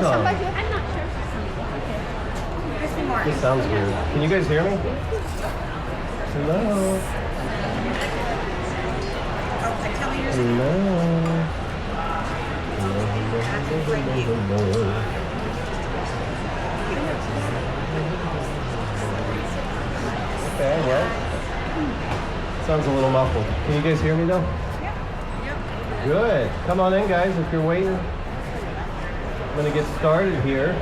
welcome. I'm not sure if there's some more. This sounds weird. Can you guys hear me? Hello? Hello? Hello? Okay, well, sounds a little muffled. Can you guys hear me though? Yeah. Good. Come on in, guys, if you're waiting. I'm going to get started here.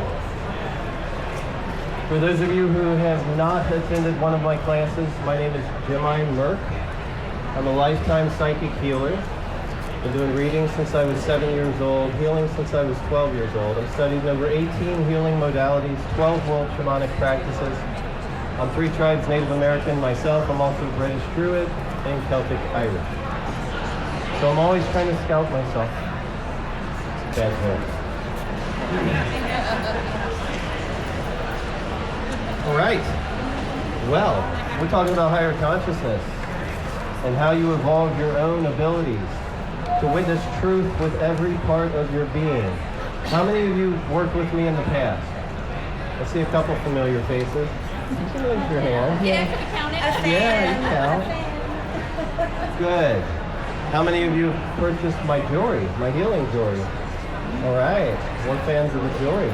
For those of you who have not attended one of my classes, my name is Jimi Raleigh. I'm a lifetime psychic healer. Been doing readings since I was 7 years old, healing since I was 12 years old. I've studied over 18 healing modalities, 12 world shamanic practices. I'm 3 tribes Native American myself. I'm also British Druid and Celtic Irish. So I'm always trying to scout myself. Bad joke. All right. Well, we're talking about higher consciousness and how you evolve your own abilities to witness truth with every part of your being. How many of you worked with me in the past? I see a couple familiar faces. You can raise your hand. Yeah, can we count it? Yeah, you count. Good. How many of you purchased my jewelry, my healing jewelry? All right. More fans of the jewelry.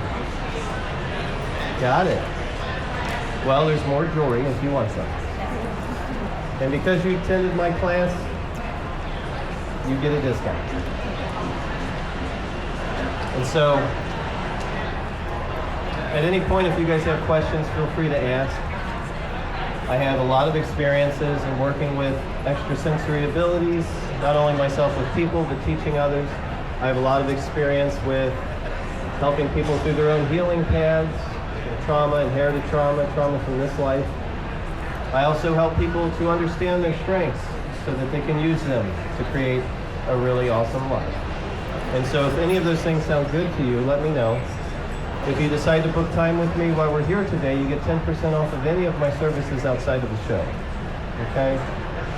Got it. Well, there's more jewelry if you want some. And because you attended my class, you get a discount. And so, at any point, if you guys have questions, feel free to ask. I have a lot of experiences in working with extrasensory abilities, not only myself with people, but teaching others. I have a lot of experience with helping people through their own healing paths, trauma, inherited trauma, trauma from this life. I also help people to understand their strengths so that they can use them to create a really awesome life. And so if any of those things sound good to you, let me know. If you decide to book time with me while we're here today, you get 10% off of any of my services outside of the show. Okay?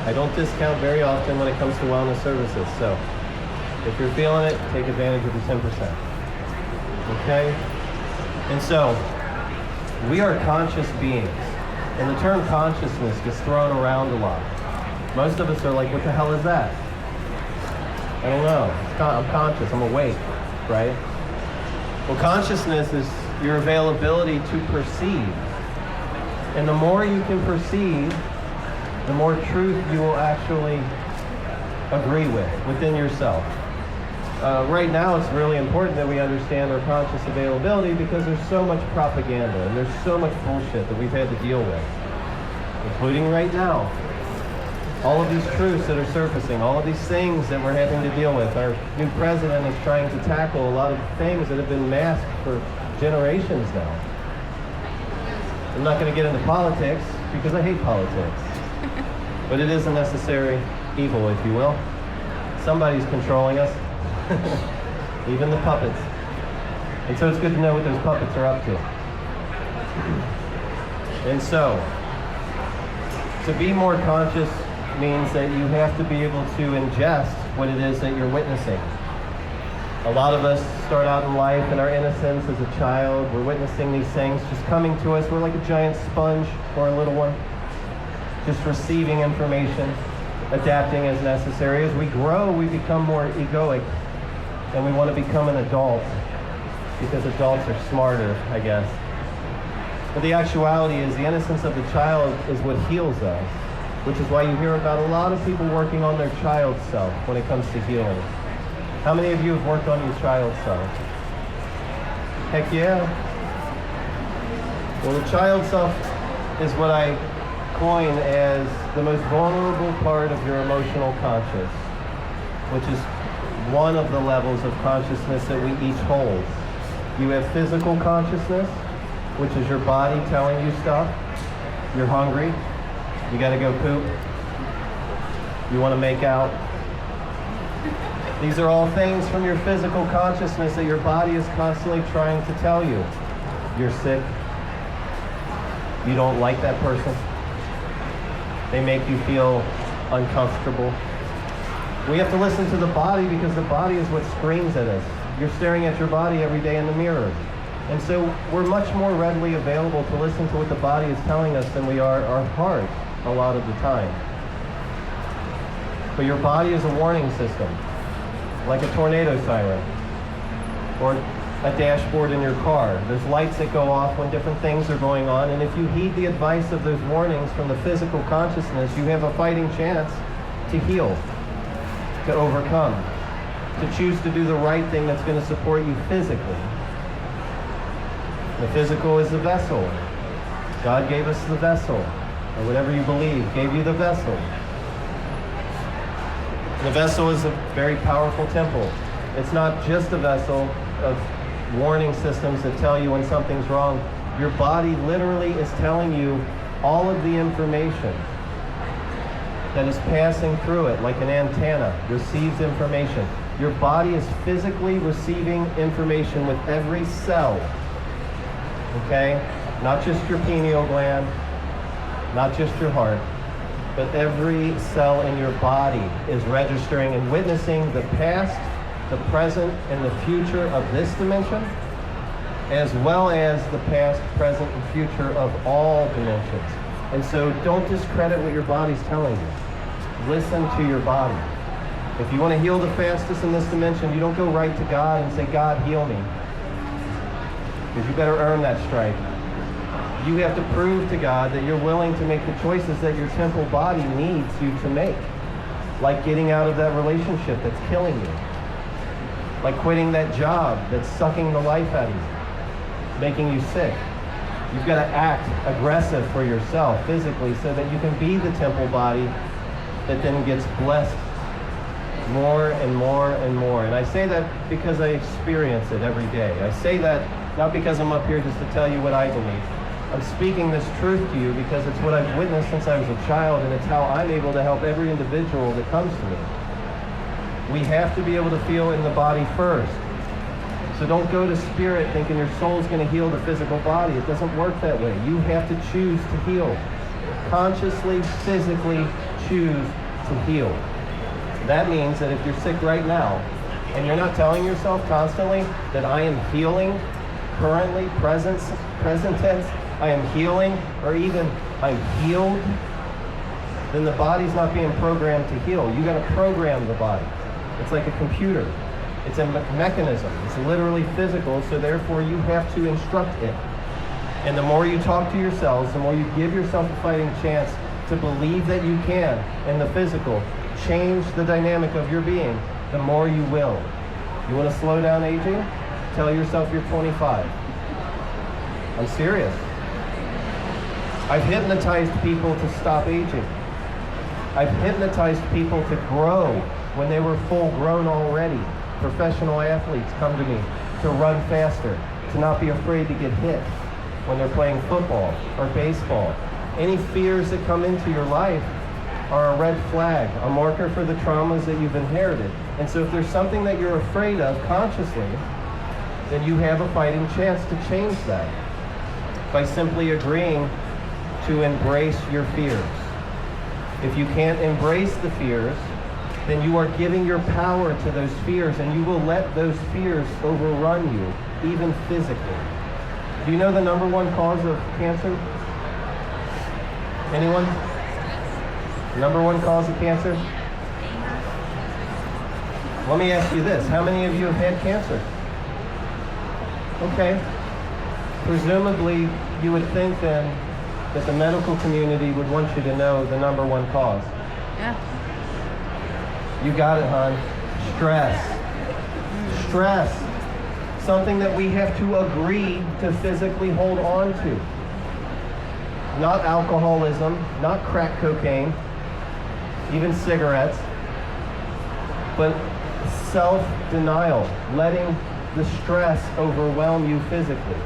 I don't discount very often when it comes to wellness services, so if you're feeling it, take advantage of the 10%. Okay? And so, we are conscious beings. And the term consciousness gets thrown around a lot. Most of us are like, what the hell is that? I don't know. I'm conscious. I'm awake, right? Well, consciousness is your availability to perceive. And the more you can perceive, the more truth you will actually agree with within yourself. Right now, it's really important that we understand our conscious availability because there's so much propaganda and there's so much bullshit that we've had to deal with, including right now. All of these truths that are surfacing, all of these things that we're having to deal with. Our new president is trying to tackle a lot of things that have been masked for generations now. I'm not going to get into politics because I hate politics. But it is a necessary evil, if you will. Somebody's controlling us. Even the puppets. And so it's good to know what those puppets are up to. And so, to be more conscious means that you have to be able to ingest what it is that you're witnessing. A lot of us start out in life in our innocence as a child. We're witnessing these things just coming to us. We're like a giant sponge or a little one, just receiving information, adapting as necessary. As we grow, we become more egoic, and we want to become an adult because adults are smarter, I guess. But the actuality is the innocence of the child is what heals us, which is why you hear about a lot of people working on their child self when it comes to healing. How many of you have worked on your child self? Heck yeah. Well, the child self is what I coin as the most vulnerable part of your emotional conscious, which is one of the levels of consciousness that we each hold. You have physical consciousness, which is your body telling you stuff. You're hungry. You gotta go poop. You wanna make out. These are all things from your physical consciousness that your body is constantly trying to tell you. You're sick. You don't like that person. They make you feel uncomfortable. We have to listen to the body because the body is what screams at us You're staring at your body every day in the mirror. And so we're much more readily available to listen to what the body is telling us than we are our heart a lot of the time. But your body is a warning system, like a tornado siren or a dashboard in your car. There's lights that go off when different things are going on, and if you heed the advice of those warnings from the physical consciousness, you have a fighting chance to heal, to overcome, to choose to do the right thing that's going to support you physically. The physical is the vessel. God gave us the vessel, or whatever you believe, gave you the vessel. The vessel is a very powerful temple. It's not just a vessel of warning systems that tell you when something's wrong. Your body literally is telling you all of the information that is passing through it, like an antenna receives information. Your body is physically receiving information with every cell. Okay? Not just your pineal gland, not just your heart, but every cell in your body is registering and witnessing the past, the present, and the future of this dimension, as well as the past, present, and future of all dimensions. And so don't discredit what your body's telling you. Listen to your body. If you want to heal the fastest in this dimension, you don't go right to God and say, God, heal me. Because you better earn that stripe. You have to prove to God that you're willing to make the choices that your temple body needs you to make. Like getting out of that relationship that's killing you. Like quitting that job that's sucking the life out of you, making you sick. You've got to act aggressive for yourself physically so that you can be the temple body that then gets blessed more and more and more. And I say that because I experience it every day. I say that not because I'm up here just to tell you what I believe. I'm speaking this truth to you because it's what I've witnessed since I was a child, and it's how I'm able to help every individual that comes to me. We have to be able to feel in the body first. So don't go to spirit thinking your soul's going to heal the physical body. It doesn't work that way. You have to choose to heal. Consciously, physically choose to heal. That means that if you're sick right now, and you're not telling yourself constantly that I am healing, currently, present tense, I am healing, or even I'm healed, then the body's not being programmed to heal. You got to program the body. It's like a computer. It's a mechanism. It's literally physical, so therefore you have to instruct it. And the more you talk to yourselves, the more you give yourself a fighting chance to believe that you can, in the physical, change the dynamic of your being, the more you will. You want to slow down aging? Tell yourself you're 25. I'm serious. I've hypnotized people to stop aging. I've hypnotized people to grow when they were full grown already. Professional athletes come to me to run faster, to not be afraid to get hit when they're playing football or baseball. Any fears that come into your life are a red flag, a marker for the traumas that you've inherited. And so if there's something that you're afraid of consciously, then you have a fighting chance to change that by simply agreeing to embrace your fears. If you can't embrace the fears, then you are giving your power to those fears, and you will let those fears overrun you, even physically. Do you know the number one cause of cancer? Anyone? Number one cause of cancer? Let me ask you this. How many of you have had cancer? Okay. Presumably, you would think then that the medical community would want you to know the number one cause. Yeah. You got it, hon. Stress. Stress. Something that we have to agree to physically hold on to. Not alcoholism, not crack cocaine, even cigarettes, but self-denial, letting the stress overwhelm you physically.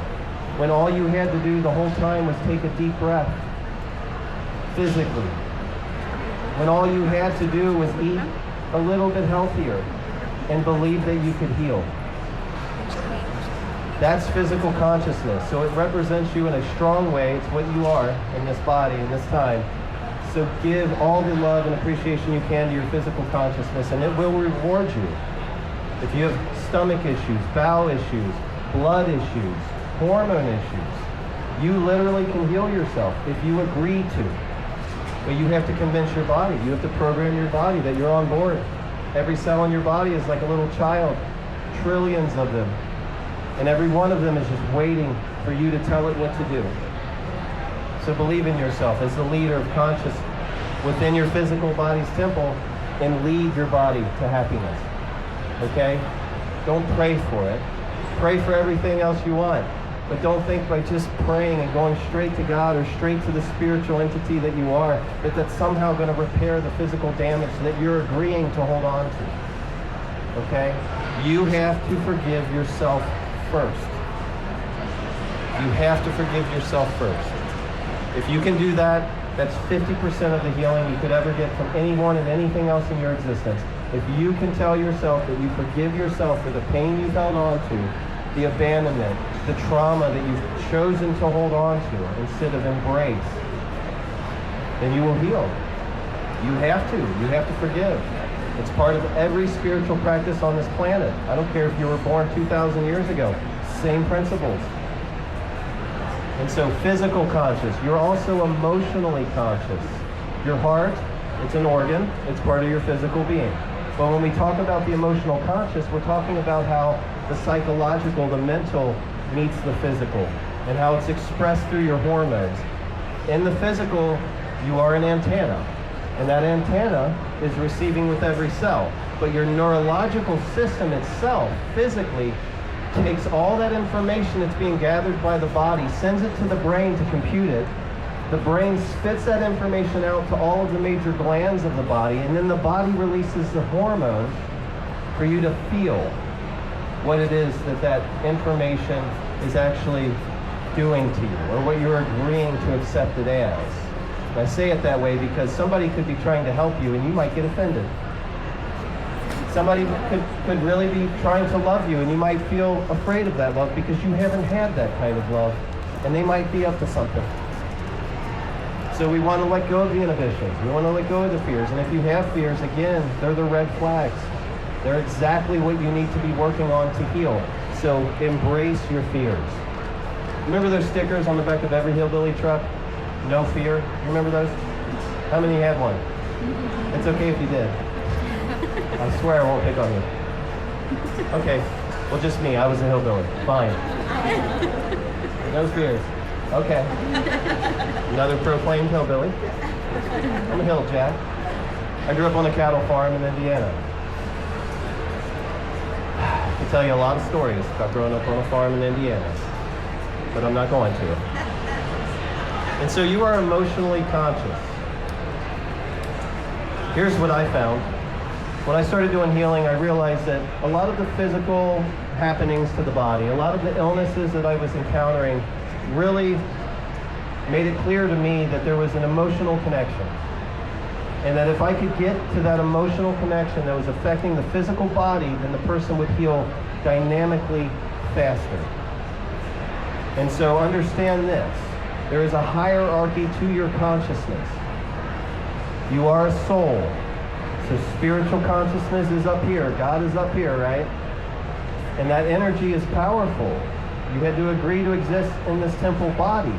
When all you had to do the whole time was take a deep breath, physically. When all you had to do was eat a little bit healthier and believe that you could heal. That's physical consciousness. So it represents you in a strong way. It's what you are in this body, in this time. So give all the love and appreciation you can to your physical consciousness, and it will reward you. If you have stomach issues, bowel issues, blood issues, hormone issues. You literally can heal yourself if you agree to. But you have to convince your body. You have to program your body that you're on board. Every cell in your body is like a little child, trillions of them. And every one of them is just waiting for you to tell it what to do. So believe in yourself as the leader of conscious within your physical body's temple and lead your body to happiness. Okay? Don't pray for it. Pray for everything else you want. But don't think by just praying and going straight to God or straight to the spiritual entity that you are, that that's somehow going to repair the physical damage that you're agreeing to hold on to. Okay? You have to forgive yourself first. You have to forgive yourself first. If you can do that, that's 50% of the healing you could ever get from anyone and anything else in your existence. If you can tell yourself that you forgive yourself for the pain you've held on to, the abandonment, the trauma that you've chosen to hold on to instead of embrace, then you will heal. You have to. You have to forgive. It's part of every spiritual practice on this planet. I don't care if you were born 2,000 years ago. Same principles. And so physical conscious, you're also emotionally conscious. Your heart, it's an organ, it's part of your physical being. But when we talk about the emotional conscious, we're talking about how the psychological, the mental meets the physical, and how it's expressed through your hormones. In the physical, you are an antenna, and that antenna is receiving with every cell. But your neurological system itself, physically, takes all that information that's being gathered by the body, sends it to the brain to compute it. The brain spits that information out to all of the major glands of the body, and then the body releases the hormones for you to feel what it is that that information is actually doing to you, or what you're agreeing to accept it as. And I say it that way because somebody could be trying to help you and you might get offended. Somebody could really be trying to love you and you might feel afraid of that love because you haven't had that kind of love, and they might be up to something. So we want to let go of the inhibitions. We want to let go of the fears. And if you have fears, again, they're the red flags. They're exactly what you need to be working on to heal. So embrace your fears. Remember those stickers on the back of every hillbilly truck? No fear. You remember those? How many had one? It's okay if you did. I swear I won't pick on you. Okay. Well, just me. I was a hillbilly. Fine. No fears. Okay. Another proclaimed hillbilly. I'm a hill jack. I grew up on a cattle farm in Indiana. I can tell you a lot of stories about growing up on a farm in Indiana, but I'm not going to. And so you are emotionally conscious. Here's what I found. When I started doing healing, I realized that a lot of the physical happenings to the body, a lot of the illnesses that I was encountering really made it clear to me that there was an emotional connection. And that if I could get to that emotional connection that was affecting the physical body, then the person would heal dynamically faster. And so understand this. There is a hierarchy to your consciousness. You are a soul. So spiritual consciousness is up here. God is up here, right? And that energy is powerful. You had to agree to exist in this temple body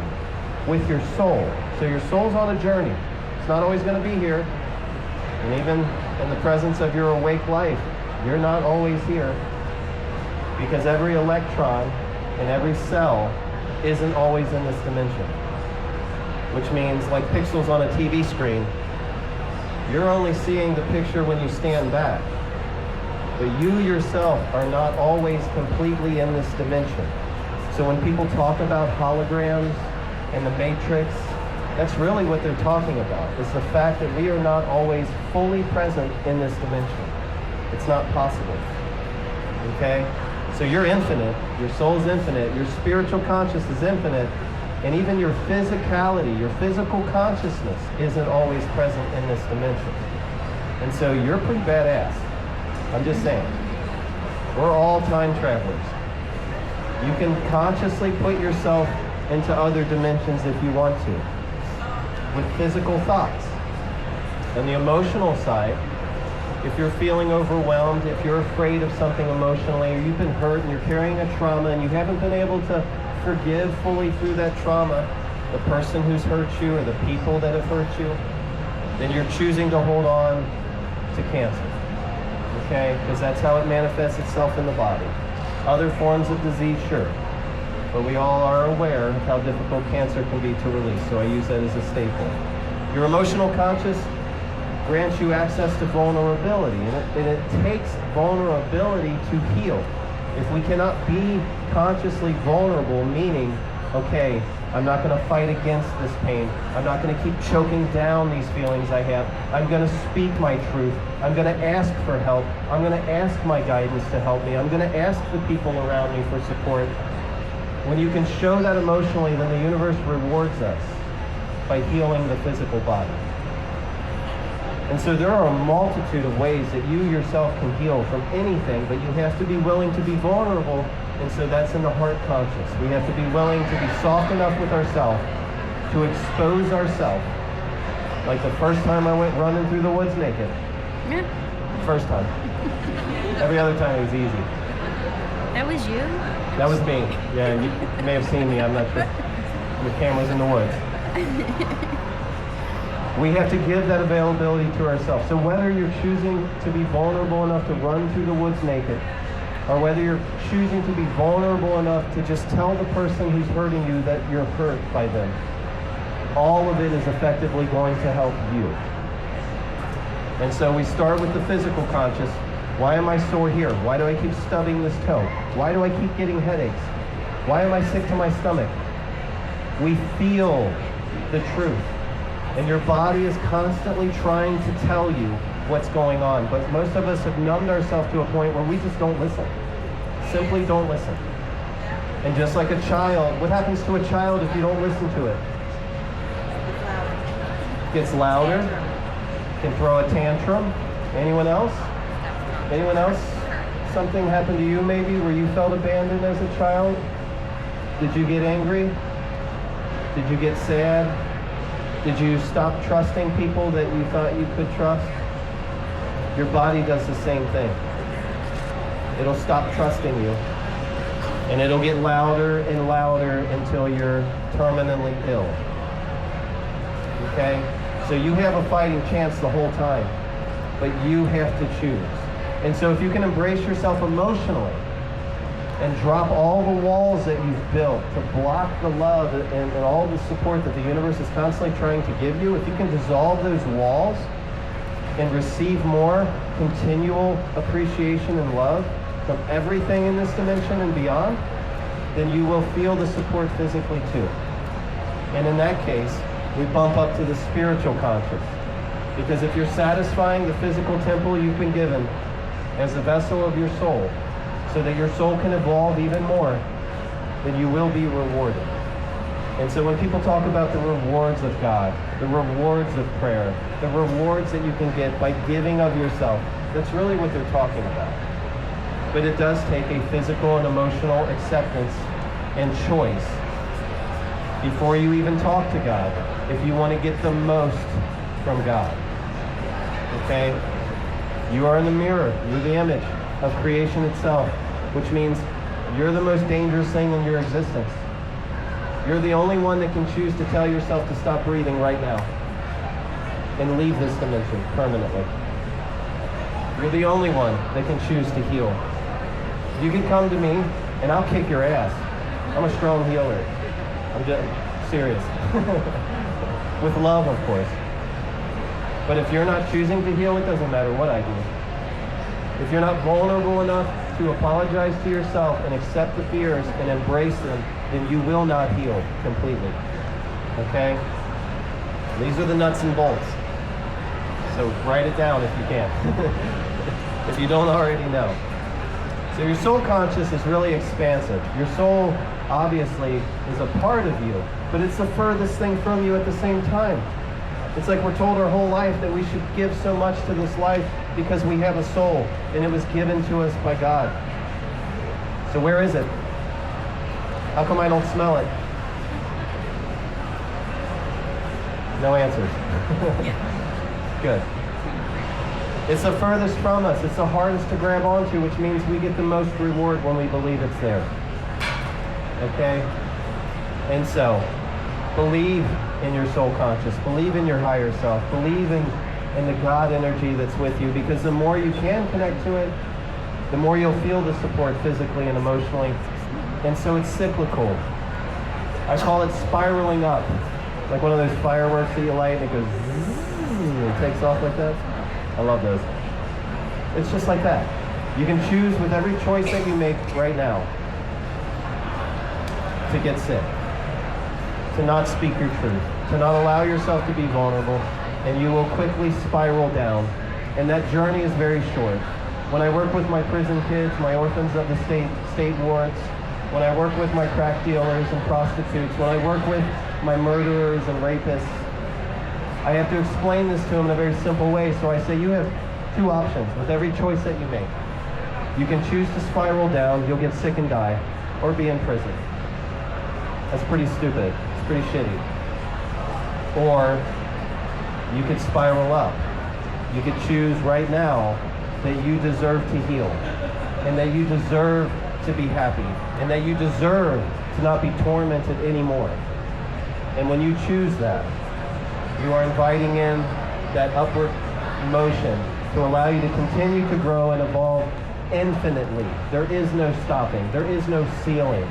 with your soul. So your soul's on a journey. It's not always going to be here. And even in the presence of your awake life, you're not always here. Because every electron and every cell isn't always in this dimension. Which means, like pixels on a TV screen, you're only seeing the picture when you stand back. But you yourself are not always completely in this dimension. So when people talk about holograms and the matrix, that's really what they're talking about, is the fact that we are not always fully present in this dimension. It's not possible. Okay? So you're infinite, your soul's infinite, your spiritual consciousness is infinite, and even your physicality, your physical consciousness isn't always present in this dimension. And so you're pretty badass. I'm just saying. We're all time travelers. You can consciously put yourself into other dimensions if you want to, with physical thoughts. And the emotional side, If you're feeling overwhelmed, if you're afraid of something emotionally, or you've been hurt and you're carrying a trauma and you haven't been able to forgive fully through that trauma, the person who's hurt you or the people that have hurt you, then you're choosing to hold on to cancer. Okay? Because that's how it manifests itself in the body. Other forms of disease, sure. But we all are aware of how difficult cancer can be to release, so I use that as a staple. Your emotional conscious grants you access to vulnerability, and it takes vulnerability to heal. If we cannot be consciously vulnerable, meaning, okay, I'm not going to fight against this pain. I'm not going to keep choking down these feelings I have. I'm going to speak my truth. I'm going to ask for help. I'm going to ask my guidance to help me. I'm going to ask the people around me for support. When you can show that emotionally, then the universe rewards us by healing the physical body. And so there are a multitude of ways that you yourself can heal from anything, but you have to be willing to be vulnerable. And so that's in the heart conscious. We have to be willing to be soft enough with ourselves to expose ourselves. Like the first time I went running through the woods naked. Yeah. First time. Every other time it was easy. That was you? That was me. Yeah, you may have seen me, I'm not sure. The camera's in the woods. We have to give that availability to ourselves. So whether you're choosing to be vulnerable enough to run through the woods naked, or whether you're choosing to be vulnerable enough to just tell the person who's hurting you that you're hurt by them, all of it is effectively going to help you. And so we start with the physical conscious. Why am I sore here? Why do I keep stubbing this toe? Why do I keep getting headaches? Why am I sick to my stomach? We feel the truth. And your body is constantly trying to tell you what's going on. But most of us have numbed ourselves to a point where we just don't listen. Simply don't listen. And just like a child, what happens to a child if you don't listen to it? Gets louder, can throw a tantrum. Anyone else? Anyone else? Something happened to you maybe where you felt abandoned as a child? Did you get angry? Did you get sad? Did you stop trusting people that you thought you could trust? Your body does the same thing. It'll stop trusting you. And it'll get louder and louder until you're terminally ill. Okay? So you have a fighting chance the whole time, but you have to choose. And so if you can embrace yourself emotionally and drop all the walls that you've built to block the love and all the support that the universe is constantly trying to give you, if you can dissolve those walls and receive more continual appreciation and love from everything in this dimension and beyond, then you will feel the support physically too. And in that case, we bump up to the spiritual conscious. Because if you're satisfying the physical temple you've been given as a vessel of your soul, so that your soul can evolve even more, then you will be rewarded. And so when people talk about the rewards of God, the rewards of prayer, the rewards that you can get by giving of yourself, that's really what they're talking about. But it does take a physical and emotional acceptance and choice before you even talk to God, if you want to get the most from God. Okay? You are in the mirror. You're the image of creation itself, which means you're the most dangerous thing in your existence. You're the only one that can choose to tell yourself to stop breathing right now and leave this dimension permanently. You're the only one that can choose to heal. You can come to me and I'll kick your ass. I'm a strong healer. I'm just serious. With love, of course. But if you're not choosing to heal, it doesn't matter what I do. If you're not vulnerable enough to apologize to yourself and accept the fears and embrace them, then you will not heal completely. Okay? These are the nuts and bolts. So write it down if you can. If you don't already know. So your soul conscious is really expansive. Your soul obviously is a part of you, but it's the furthest thing from you at the same time. It's like we're told our whole life that we should give so much to this life because we have a soul and it was given to us by God. So where is it? How come I don't smell it? No answers. Good. It's the furthest from us. It's the hardest to grab onto, which means we get the most reward when we believe it's there. Okay? And so, believe in your soul conscious. Believe in your higher self. Believe in the God energy that's with you, because the more you can connect to it, the more you'll feel the support physically and emotionally. And so it's cyclical. I call it spiraling up. Like one of those fireworks that you light and it goes zzz, and it takes off like that. I love those. It's just like that. You can choose with every choice that you make right now to get sick, to not speak your truth, to not allow yourself to be vulnerable, and you will quickly spiral down. And that journey is very short. When I work with my prison kids, my orphans of the state warrants, when I work with my crack dealers and prostitutes, when I work with my murderers and rapists, I have to explain this to them in a very simple way. So I say, you have two options with every choice that you make. You can choose to spiral down, you'll get sick and die, or be in prison. That's pretty stupid. It's pretty shitty. Or you could spiral up. You could choose right now that you deserve to heal, and that you deserve to be happy, and that you deserve to not be tormented anymore. And when you choose that, you are inviting in that upward motion to allow you to continue to grow and evolve infinitely. There is no stopping. There is no ceiling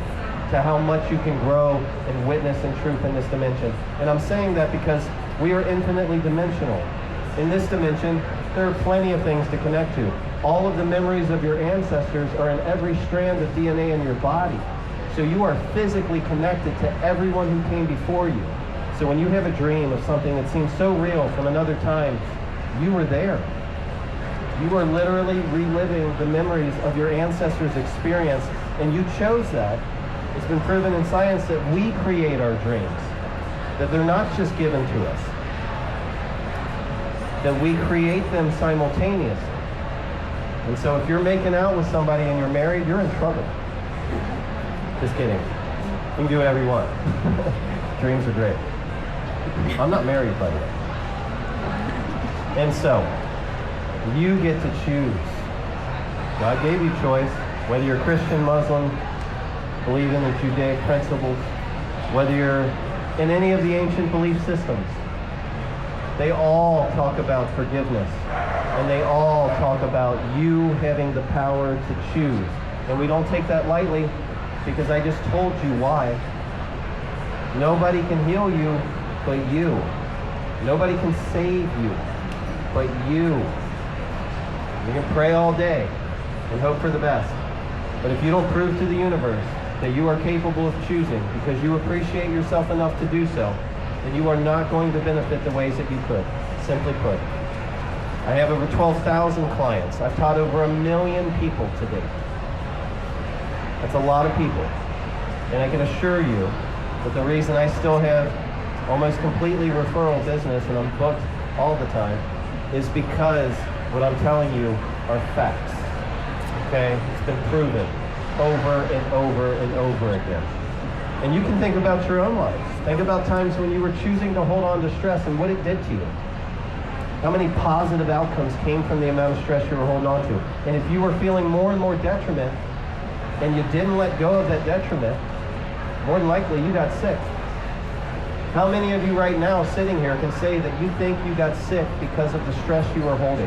to how much you can grow and witness in truth in this dimension. And I'm saying that because we are infinitely dimensional. In this dimension, there are plenty of things to connect to. All of the memories of your ancestors are in every strand of DNA in your body. So you are physically connected to everyone who came before you. So when you have a dream of something that seems so real from another time, you were there. You are literally reliving the memories of your ancestors' experience, and you chose that. It's been proven in science that we create our dreams, that they're not just given to us, that we create them simultaneously. And so if you're making out with somebody and you're married, you're in trouble. Just kidding. You can do whatever you want. Dreams are great. I'm not married, by the way. And so, you get to choose. God gave you choice, whether you're Christian, Muslim, believe in the Judaic principles, whether you're in any of the ancient belief systems. They all talk about forgiveness, and they all talk about you having the power to choose. And we don't take that lightly, because I just told you why. Nobody can heal you but you. Nobody can save you but you. You can pray all day and hope for the best. But if you don't prove to the universe that you are capable of choosing because you appreciate yourself enough to do so, then you are not going to benefit the ways that you could. Simply put. I have over 12,000 clients. I've taught over 1 million people to date. That's a lot of people. And I can assure you that the reason I still have almost completely referral business and I'm booked all the time is because what I'm telling you are facts. Okay? It's been proven over and over and over again. And you can think about your own life. Think about times when you were choosing to hold on to stress and what it did to you. How many positive outcomes came from the amount of stress you were holding on to? And if you were feeling more and more detriment and you didn't let go of that detriment, more than likely you got sick. How many of you right now sitting here can say that you think you got sick because of the stress you were holding?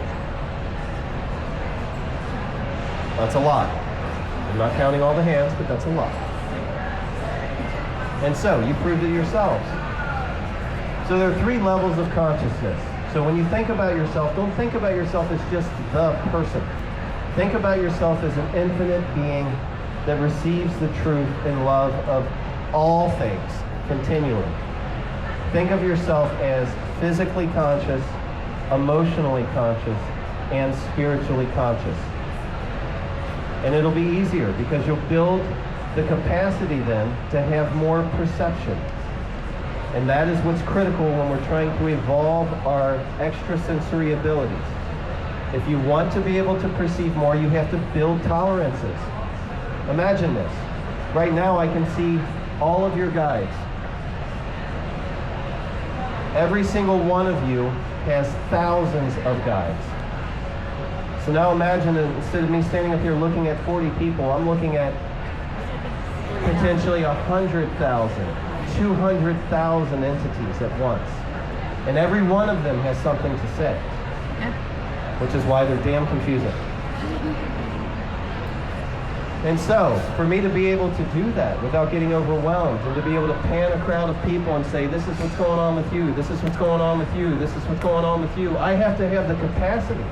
That's a lot. I'm not counting all the hands, but that's a lot. And so, you proved it yourselves. So there are 3 levels of consciousness. So when you think about yourself, don't think about yourself as just the person. Think about yourself as an infinite being that receives the truth and love of all things continually. Think of yourself as physically conscious, emotionally conscious, and spiritually conscious. And it'll be easier because you'll build the capacity then to have more perception. And that is what's critical when we're trying to evolve our extrasensory abilities. If you want to be able to perceive more, you have to build tolerances. Imagine this. Right now I can see all of your guides. Every single one of you has thousands of guides. So now imagine that instead of me standing up here looking at 40 people, I'm looking at potentially 100,000, 200,000 entities at once. And every one of them has something to say, which is why they're damn confusing. And so, for me to be able to do that without getting overwhelmed, and to be able to pan a crowd of people and say, this is what's going on with you, this is what's going on with you, this is what's going on with you, I have to have the capacity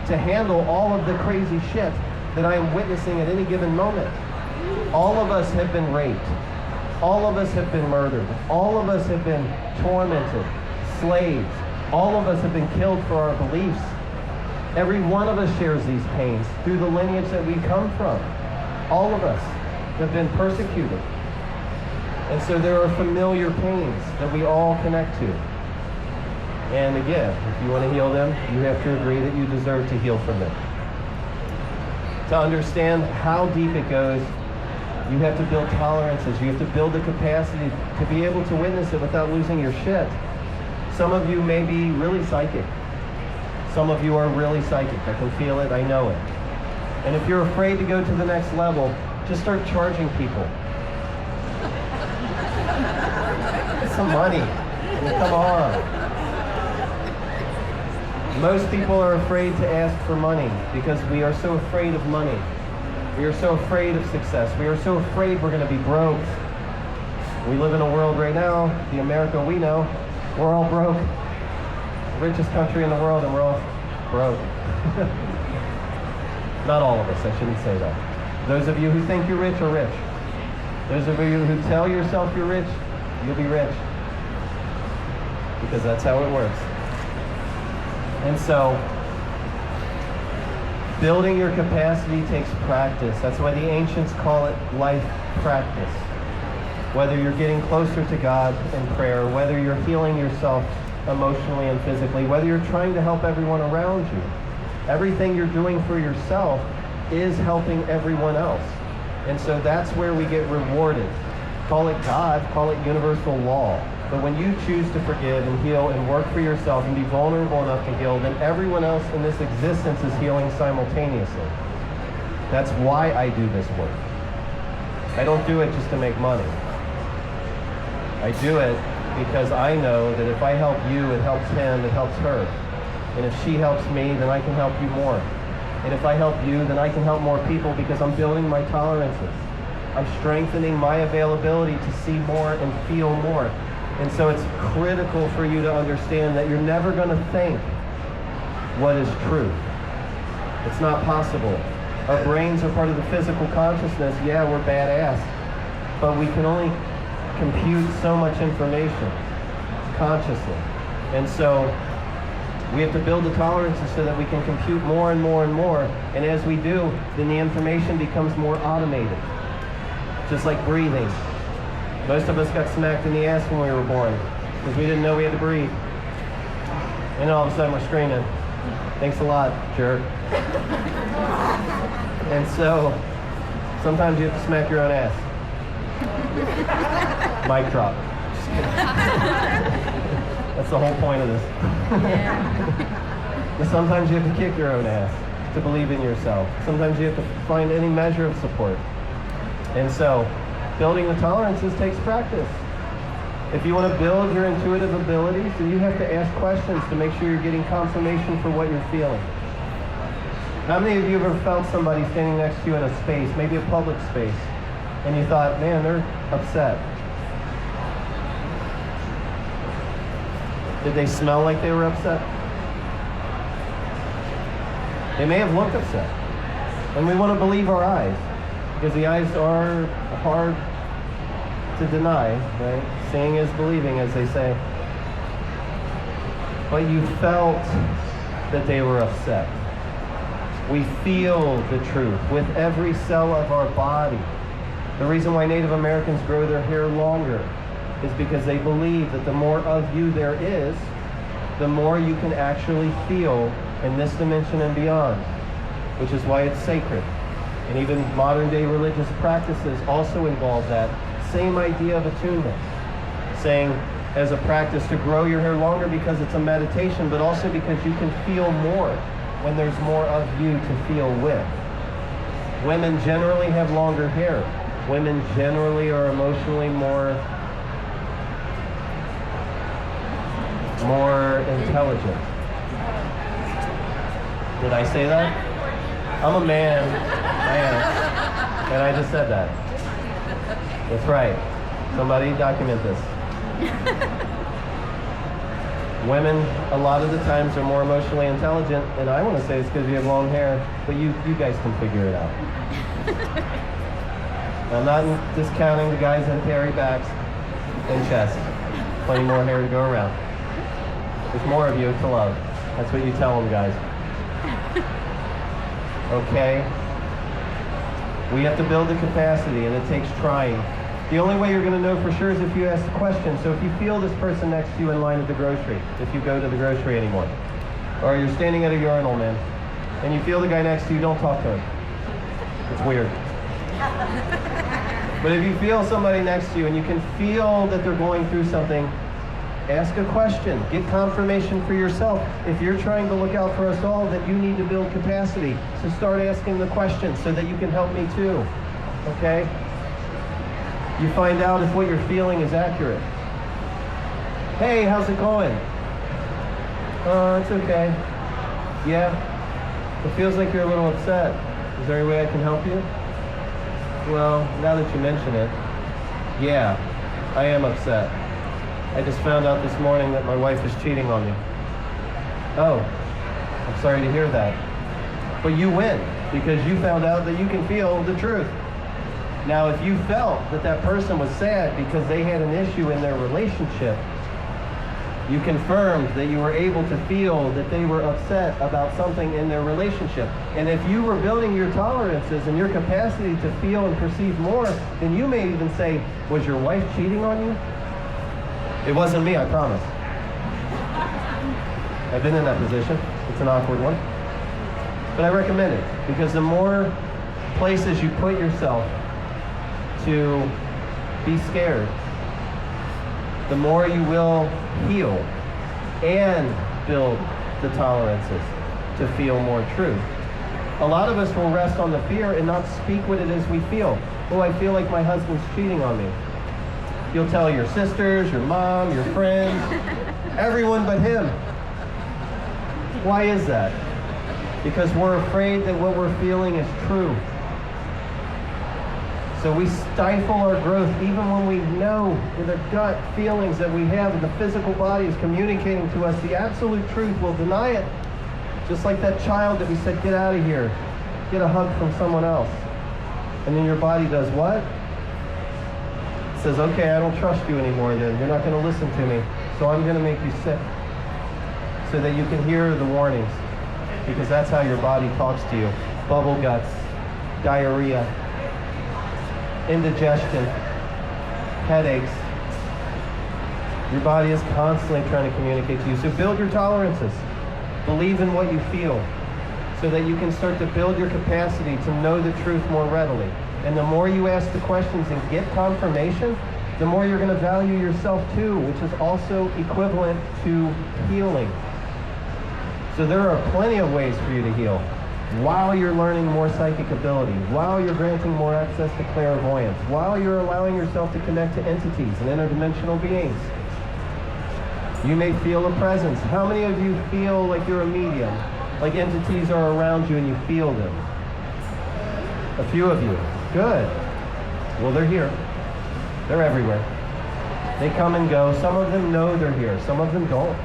to handle all of the crazy shit that I am witnessing at any given moment. All of us have been raped. All of us have been murdered. All of us have been tormented, slaves. All of us have been killed for our beliefs. Every one of us shares these pains through the lineage that we come from. All of us have been persecuted. And so there are familiar pains that we all connect to. And again, if you want to heal them, you have to agree that you deserve to heal from them. To understand how deep it goes, you have to build tolerances. You have to build the capacity to be able to witness it without losing your shit. Some of you may be really psychic. Some of you are really psychic. I can feel it, I know it. And if you're afraid to go to the next level, just start charging people. Get some money. I mean, come on. Most people are afraid to ask for money because we are so afraid of money. We are so afraid of success. We are so afraid we're going to be broke. We live in a world right now, the America we know, we're all broke. The richest country in the world, and we're all broke. Not all of us, I shouldn't say that. Those of you who think you're rich are rich. Those of you who tell yourself you're rich, you'll be rich. Because that's how it works. And so, building your capacity takes practice. That's why the ancients call it life practice. Whether you're getting closer to God in prayer, whether you're healing yourself emotionally and physically, whether you're trying to help everyone around you, everything you're doing for yourself is helping everyone else. And so that's where we get rewarded. Call it God, call it universal law. But when you choose to forgive and heal and work for yourself and be vulnerable enough to heal, then everyone else in this existence is healing simultaneously. That's why I do this work. I don't do it just to make money. I do it because I know that if I help you, it helps him, it helps her. And if she helps me, then I can help you more. And if I help you, then I can help more people because I'm building my tolerances. I'm strengthening my availability to see more and feel more. And so it's critical for you to understand that you're never going to think what is true. It's not possible. Our brains are part of the physical consciousness. Yeah, we're badass. But we can only compute so much information consciously. And so we have to build the tolerances so that we can compute more and more and more. And as we do, then the information becomes more automated. Just like breathing. Most of us got smacked in the ass when we were born because we didn't know we had to breathe. And all of a sudden we're screaming, thanks a lot, jerk. And so sometimes you have to smack your own ass. Mic drop. Just kidding. That's the whole point of this. But sometimes you have to kick your own ass to believe in yourself. Sometimes you have to find any measure of support. And so building the tolerances takes practice. If you want to build your intuitive abilities, then you have to ask questions to make sure you're getting confirmation for what you're feeling. How many of you have ever felt somebody standing next to you in a space, maybe a public space, and you thought, man, they're upset? Did they smell like they were upset? They may have looked upset. And we want to believe our eyes, because the eyes are hard to deny, right? Seeing is believing, as they say. But you felt that they were upset. We feel the truth with every cell of our body. The reason why Native Americans grow their hair longer is because they believe that the more of you there is, the more you can actually feel in this dimension and beyond, which is why it's sacred. And even modern day religious practices also involve that same idea of attunement, saying as a practice to grow your hair longer because it's a meditation, but also because you can feel more when there's more of you to feel with. Women generally have longer hair. Women generally are emotionally more intelligent. Did I say that? I'm a man. I am. And I just said that. That's right. Somebody document this. Women, a lot of the times, are more emotionally intelligent, and I want to say it's because you have long hair, but you guys can figure it out. I'm not discounting the guys that have hairy backs and chests. Plenty more hair to go around. There's more of you to love. That's what you tell them, guys. Okay? We have to build the capacity, and it takes trying. The only way you're going to know for sure is if you ask the question. So if you feel this person next to you in line at the grocery, if you go to the grocery anymore, or you're standing at a urinal, man, and you feel the guy next to you, don't talk to him. It's weird. But if you feel somebody next to you and you can feel that they're going through something, ask a question. Get confirmation for yourself. If you're trying to look out for us all, then you need to build capacity. So start asking the questions so that you can help me too. Okay? You find out if what you're feeling is accurate. Hey, how's it going? It's okay. Yeah? It feels like you're a little upset. Is there any way I can help you? Well, now that you mention it, yeah, I am upset. I just found out this morning that my wife is cheating on me. Oh, I'm sorry to hear that. But you win, because you found out that you can feel the truth. Now, if you felt that that person was sad because they had an issue in their relationship, you confirmed that you were able to feel that they were upset about something in their relationship. And if you were building your tolerances and your capacity to feel and perceive more, then you may even say, was your wife cheating on you? It wasn't me, I promise. I've been in that position. It's an awkward one. But I recommend it, because the more places you put yourself to be scared, the more you will heal and build the tolerances to feel more truth. A lot of us will rest on the fear and not speak what it is we feel. Oh, I feel like my husband's cheating on me. You'll tell your sisters, your mom, your friends, everyone but him. Why is that? Because we're afraid that what we're feeling is true. So we stifle our growth even when we know with our gut feelings that we have and the physical body is communicating to us the absolute truth. We'll deny it. Just like that child that we said, get out of here. Get a hug from someone else. And then your body does what? It says, okay, I don't trust you anymore then. You're not going to listen to me. So I'm going to make you sick. So that you can hear the warnings. Because that's how your body talks to you. Bubble guts, diarrhea, indigestion, headaches. Your body is constantly trying to communicate to you. So build your tolerances. Believe in what you feel so that you can start to build your capacity to know the truth more readily. And the more you ask the questions and get confirmation, the more you're going to value yourself too, which is also equivalent to healing. So there are plenty of ways for you to heal while you're learning more psychic ability, while you're granting more access to clairvoyance, while you're allowing yourself to connect to entities and interdimensional beings. You may feel a presence. How many of you feel like you're a medium? Like entities are around you and you feel them? A few of you. Good. Well, they're here. They're everywhere. They come and go. Some of them know they're here. Some of them don't.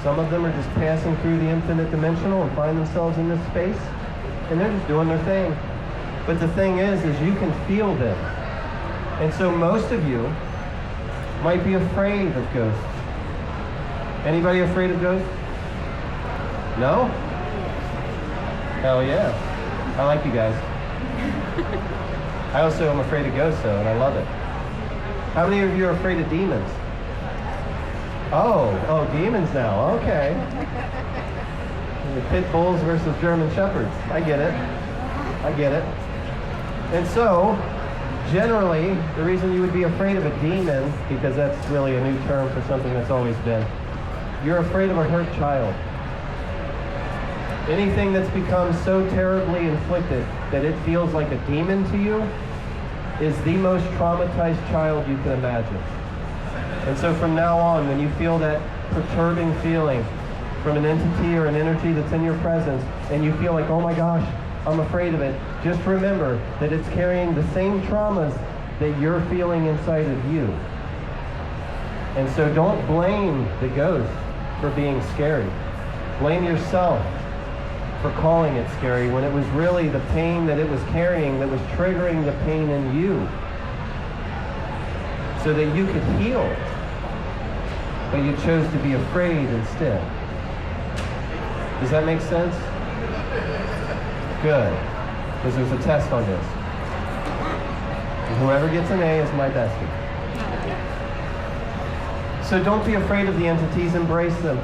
Some of them are just passing through the infinite dimensional and find themselves in this space. And they're just doing their thing. But the thing is you can feel them. And so most of you might be afraid of ghosts. Anybody afraid of ghosts? No? Hell yeah. I like you guys. I also am afraid of ghosts though, and I love it. How many of you are afraid of demons? Oh, demons now, okay. The pit bulls versus German shepherds. I get it. And so, generally, the reason you would be afraid of a demon, because that's really a new term for something that's always been, you're afraid of a hurt child. Anything that's become so terribly inflicted that it feels like a demon to you is the most traumatized child you can imagine. And so from now on, when you feel that perturbing feeling from an entity or an energy that's in your presence, and you feel like, oh my gosh, I'm afraid of it, just remember that it's carrying the same traumas that you're feeling inside of you. And so don't blame the ghost for being scary. Blame yourself for calling it scary when it was really the pain that it was carrying that was triggering the pain in you so that you could heal. But you chose to be afraid instead. Does that make sense? Good. Because there's a test on this. And whoever gets an A is my bestie. So don't be afraid of the entities, embrace them.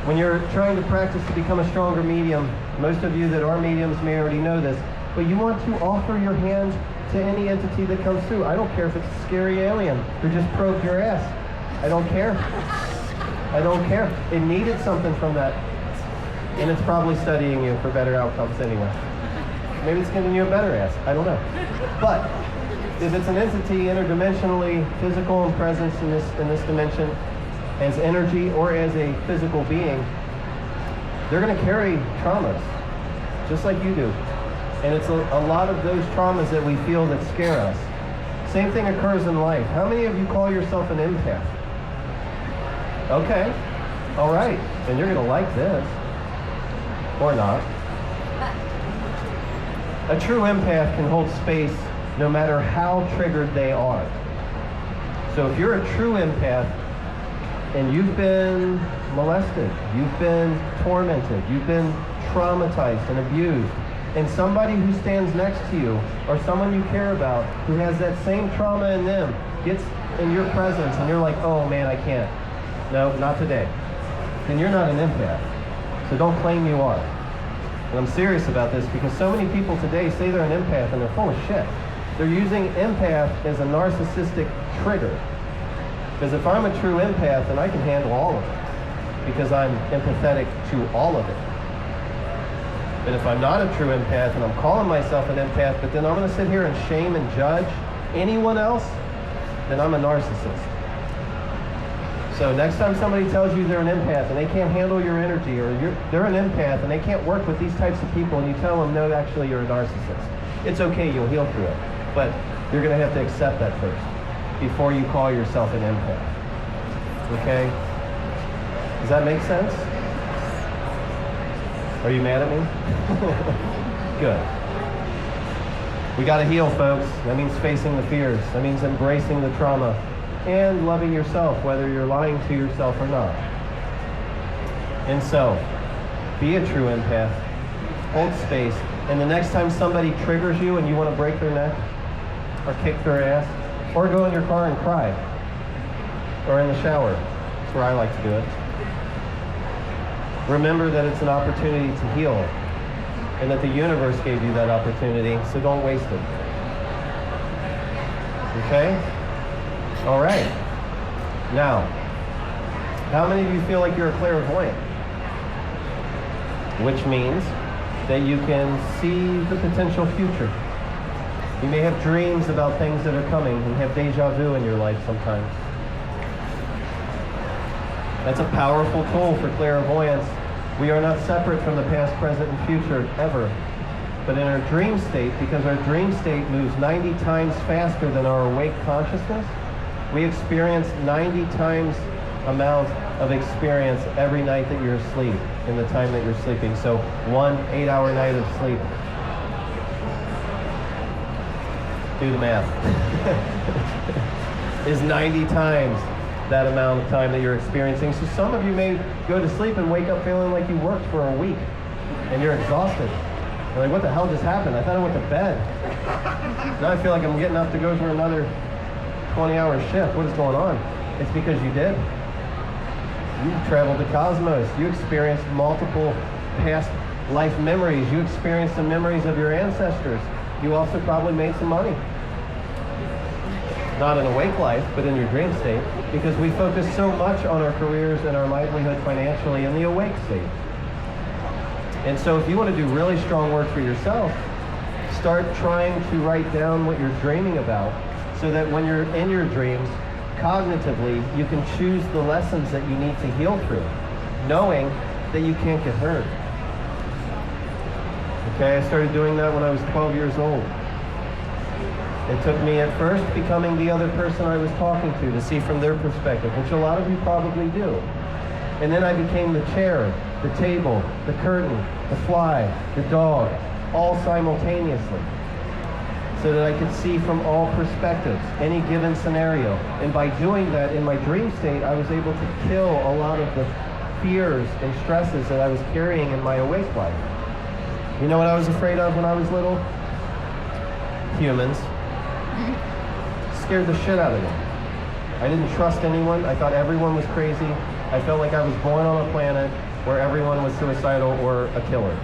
When you're trying to practice to become a stronger medium, most of you that are mediums may already know this, but you want to offer your hand to any entity that comes through. I don't care if it's a scary alien who just probed your ass. I don't care. I don't care. It needed something from that. And it's probably studying you for better outcomes anyway. Maybe it's giving you a better ass. I don't know. But if it's an entity interdimensionally physical and presence in this dimension, as energy or as a physical being, they're going to carry traumas, just like you do. And it's a lot of those traumas that we feel that scare us. Same thing occurs in life. How many of you call yourself an empath? Okay, all right, and you're going to like this, or not. A true empath can hold space no matter how triggered they are. So if you're a true empath, and you've been molested, you've been tormented, you've been traumatized and abused, and somebody who stands next to you or someone you care about who has that same trauma in them gets in your presence and you're like, oh man, I can't. No, not today. Then you're not an empath. So don't claim you are. And I'm serious about this because so many people today say they're an empath and they're full of shit. They're using empath as a narcissistic trigger. Because if I'm a true empath, then I can handle all of it. Because I'm empathetic to all of it. But if I'm not a true empath and I'm calling myself an empath, but then I'm going to sit here and shame and judge anyone else, then I'm a narcissist. So next time somebody tells you they're an empath and they can't handle your energy, or they're an empath and they can't work with these types of people, and you tell them, no, actually you're a narcissist. It's okay, you'll heal through it. But you're going to have to accept that first before you call yourself an empath. Okay? Does that make sense? Are you mad at me? Good. We got to heal, folks. That means facing the fears. That means embracing the trauma and loving yourself, whether you're lying to yourself or not. And so, be a true empath. Hold space. And the next time somebody triggers you and you want to break their neck or kick their ass, or go in your car and cry, or in the shower. That's where I like to do it. Remember that it's an opportunity to heal, and that the universe gave you that opportunity, so don't waste it. Okay? All right. Now, how many of you feel like you're a clairvoyant? Which means that you can see the potential future. You may have dreams about things that are coming and have deja vu in your life sometimes. That's a powerful tool for clairvoyance. We are not separate from the past, present, and future, ever. But in our dream state, because our dream state moves 90 times faster than our awake consciousness, we experience 90 times amount of experience every night that you're asleep, in the time that you're sleeping. So 1 8-hour night of sleep. Do the math. Is 90 times that amount of time that you're experiencing. So some of you may go to sleep and wake up feeling like you worked for a week and you're exhausted. You're like, what the hell just happened? I thought I went to bed. Now I feel like I'm getting up to go for another 20-hour shift. What is going on? It's because you did. You traveled the cosmos. You experienced multiple past life memories. You experienced the memories of your ancestors. You also probably made some money. Not in awake life, but in your dream state, because we focus so much on our careers and our livelihood financially in the awake state. And so if you want to do really strong work for yourself, start trying to write down what you're dreaming about so that when you're in your dreams, cognitively, you can choose the lessons that you need to heal through, knowing that you can't get hurt. Okay, I started doing that when I was 12 years old. It took me at first becoming the other person I was talking to see from their perspective, which a lot of you probably do. And then I became the chair, the table, the curtain, the fly, the dog, all simultaneously, so that I could see from all perspectives, any given scenario. And by doing that in my dream state, I was able to kill a lot of the fears and stresses that I was carrying in my awake life. You know what I was afraid of when I was little? Humans. Scared the shit out of me. I didn't trust anyone. I thought everyone was crazy. I felt like I was born on a planet where everyone was suicidal or a killer.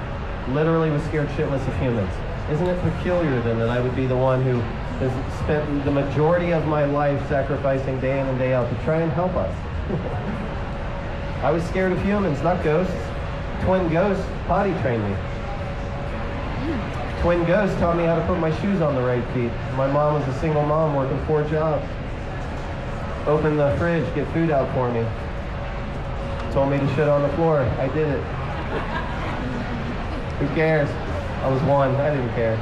Literally was scared shitless of humans. Isn't it peculiar then that I would be the one who has spent the majority of my life sacrificing day in and day out to try and help us? I was scared of humans, not ghosts. Twin ghosts potty trained me. Twin ghosts taught me how to put my shoes on the right feet. My mom was a single mom working 4 jobs. Opened the fridge, get food out for me. Told me to shit on the floor. I did it. Who cares? I was 1. I didn't care.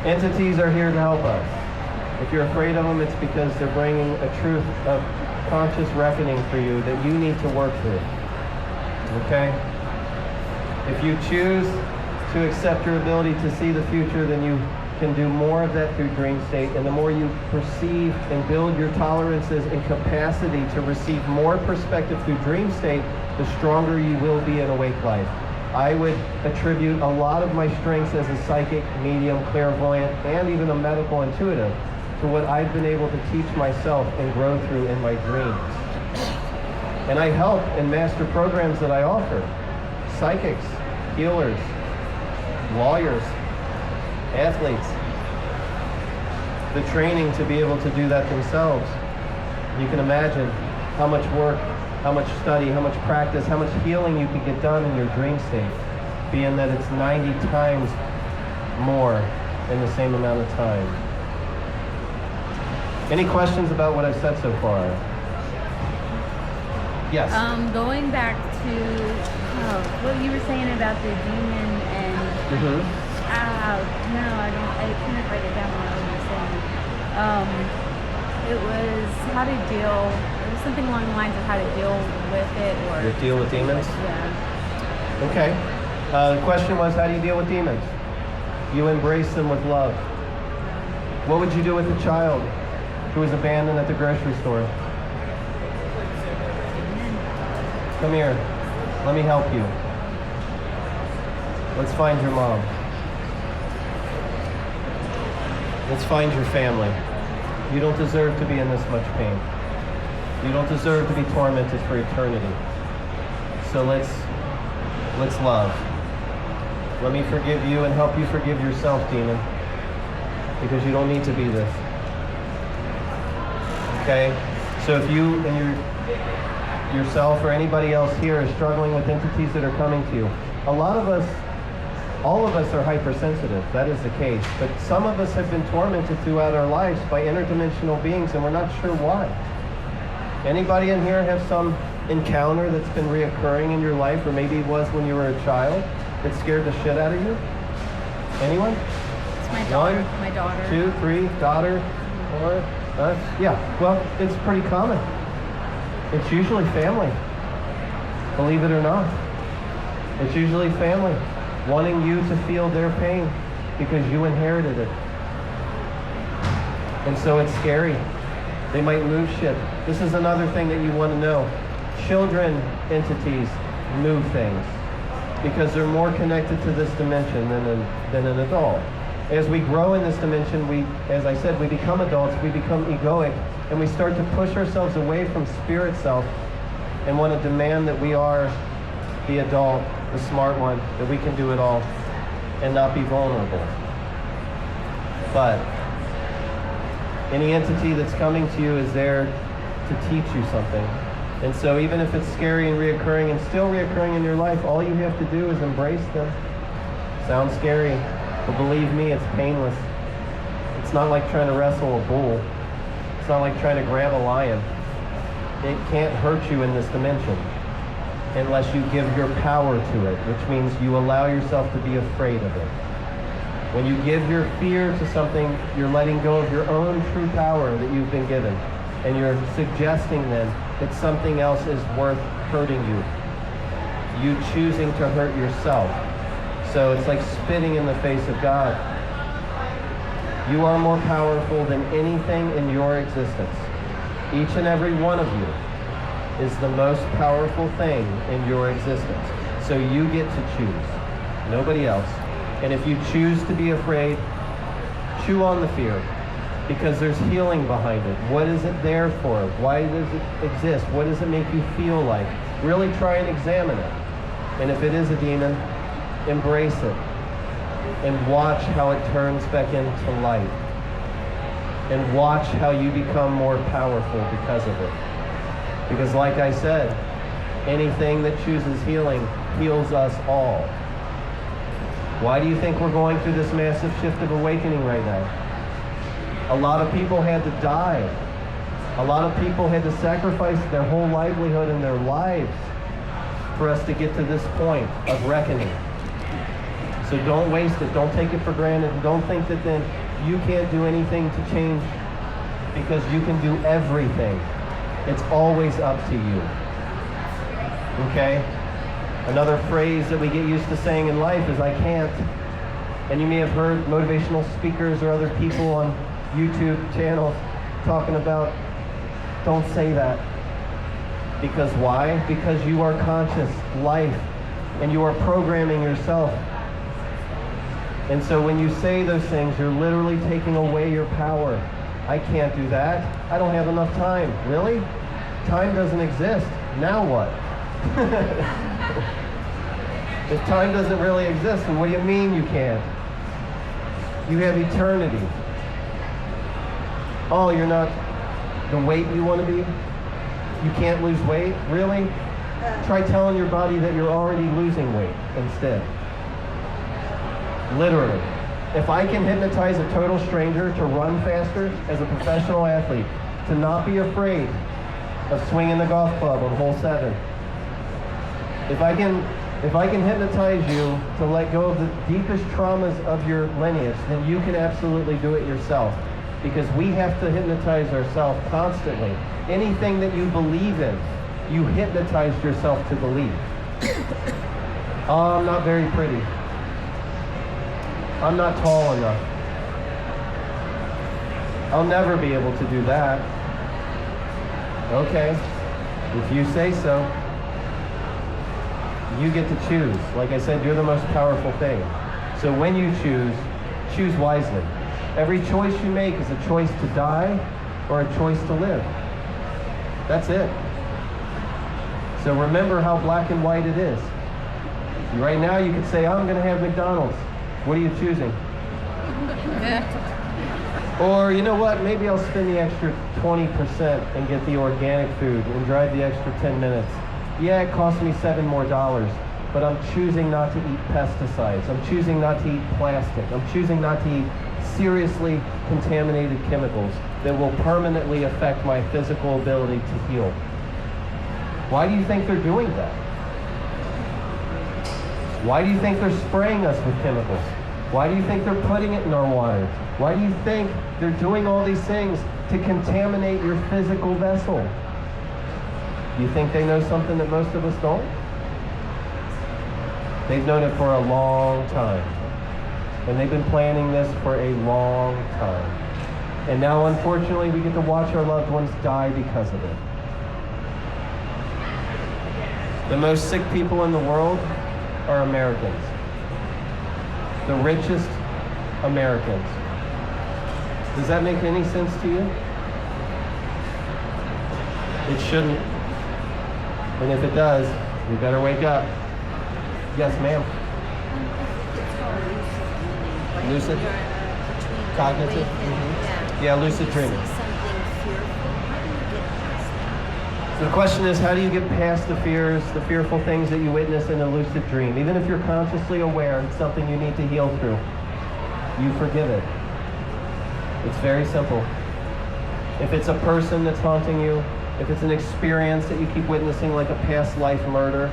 Entities are here to help us. If you're afraid of them, it's because they're bringing a truth of conscious reckoning for you that you need to work through. Okay? If you choose to accept your ability to see the future, then you can do more of that through dream state. And the more you perceive and build your tolerances and capacity to receive more perspective through dream state, the stronger you will be in awake life. I would attribute a lot of my strengths as a psychic, medium, clairvoyant, and even a medical intuitive to what I've been able to teach myself and grow through in my dreams. And I help in master programs that I offer. Psychics, healers, lawyers, athletes. The training to be able to do that themselves. You can imagine how much work, how much study, how much practice, how much healing you can get done in your dream state, being that it's 90 times more in the same amount of time. Any questions about what I've said so far? Yes. Going back to what you were saying about the demon and no, I couldn't write it down what you were saying. It was how to deal. It was something along the lines of how to deal with it, or You deal with demons? Yeah. Okay. The question was, how do you deal with demons? You embrace them with love. What would you do with a child who was abandoned at the grocery store? Come here. Let me help you. Let's find your mom. Let's find your family. You don't deserve to be in this much pain. You don't deserve to be tormented for eternity. So let's love. Let me forgive you and help you forgive yourself, demon. Because you don't need to be this. Okay? So if you and yourself or anybody else here is struggling with entities that are coming to you, all of us are hypersensitive. That is the case. But some of us have been tormented throughout our lives by interdimensional beings, and we're not sure why. Anybody in here have some encounter that's been reoccurring in your life, or maybe it was when you were a child, that scared the shit out of you? Anyone? It's my daughter. 1, My daughter. 2, 3, daughter, 4, yeah. Well, it's pretty common. It's usually family. Believe it or not. It's usually family wanting you to feel their pain because you inherited it. And so it's scary. They might move shit. This is another thing that you want to know. Children entities move things because they're more connected to this dimension than an adult. As we grow in this dimension, as I said, we become adults, we become egoic, and we start to push ourselves away from spirit self and want to demand that we are the adult, the smart one, that we can do it all and not be vulnerable. But any entity that's coming to you is there to teach you something. And so even if it's scary and reoccurring and still reoccurring in your life, all you have to do is embrace them. Sounds scary, but believe me, it's painless. It's not like trying to wrestle a bull. It's not like trying to grab a lion. It can't hurt you in this dimension unless you give your power to it, which means you allow yourself to be afraid of it. When you give your fear to something, you're letting go of your own true power that you've been given. And you're suggesting then that something else is worth hurting you. You choosing to hurt yourself. So it's like spitting in the face of God. You are more powerful than anything in your existence. Each and every one of you is the most powerful thing in your existence. So you get to choose, nobody else. And if you choose to be afraid, chew on the fear, because there's healing behind it. What is it there for? Why does it exist? What does it make you feel like? Really try and examine it. And if it is a demon, embrace it and watch how it turns back into light. And watch how you become more powerful because of it. Because like I said, anything that chooses healing heals us all. Why do you think we're going through this massive shift of awakening right now? A lot of people had to die. A lot of people had to sacrifice their whole livelihood and their lives for us to get to this point of reckoning. So don't waste it. Don't take it for granted. Don't think that then you can't do anything to change, because you can do everything. It's always up to you. Okay? Another phrase that we get used to saying in life is I can't. And you may have heard motivational speakers or other people on YouTube channels talking about, don't say that. Because why? Because you are conscious life and you are programming yourself. And so when you say those things, you're literally taking away your power. I can't do that. I don't have enough time. Really? Time doesn't exist. Now what? If time doesn't really exist, then what do you mean you can't? You have eternity. Oh, you're not the weight you want to be? You can't lose weight? Really? Try telling your body that you're already losing weight instead. Literally. If I can hypnotize a total stranger to run faster as a professional athlete, to not be afraid of swinging the golf club on hole 7, if I can hypnotize you to let go of the deepest traumas of your lineage, then you can absolutely do it yourself. Because we have to hypnotize ourselves constantly. Anything that you believe in, you hypnotize yourself to believe. Oh, I'm not very pretty. I'm not tall enough. I'll never be able to do that. Okay, if you say so. You get to choose. Like I said, you're the most powerful thing. So when you choose wisely. Every choice you make is a choice to die or a choice to live. That's it. So remember how black and white it is. Right now you could say, I'm going to have McDonald's. What are you choosing? Or you know what, maybe I'll spend the extra 20% and get the organic food and drive the extra 10 minutes. Yeah, it costs me $7 more, but I'm choosing not to eat pesticides. I'm choosing not to eat plastic. I'm choosing not to eat seriously contaminated chemicals that will permanently affect my physical ability to heal. Why do you think they're doing that? Why do you think they're spraying us with chemicals? Why do you think they're putting it in our water? Why do you think they're doing all these things to contaminate your physical vessel? Do you think they know something that most of us don't? They've known it for a long time. And they've been planning this for a long time. And now, unfortunately, we get to watch our loved ones die because of it. The most sick people in the world are Americans. The richest Americans. Does that make any sense to you? It shouldn't. And if it does, we better wake up. Yes, ma'am. Lucid? Cognitive? Mm-hmm. Yeah, lucid dreaming. So the question is, how do you get past the fears, the fearful things that you witness in a lucid dream? Even if you're consciously aware it's something you need to heal through, you forgive it. It's very simple. If it's a person that's haunting you, if it's an experience that you keep witnessing, like a past life murder,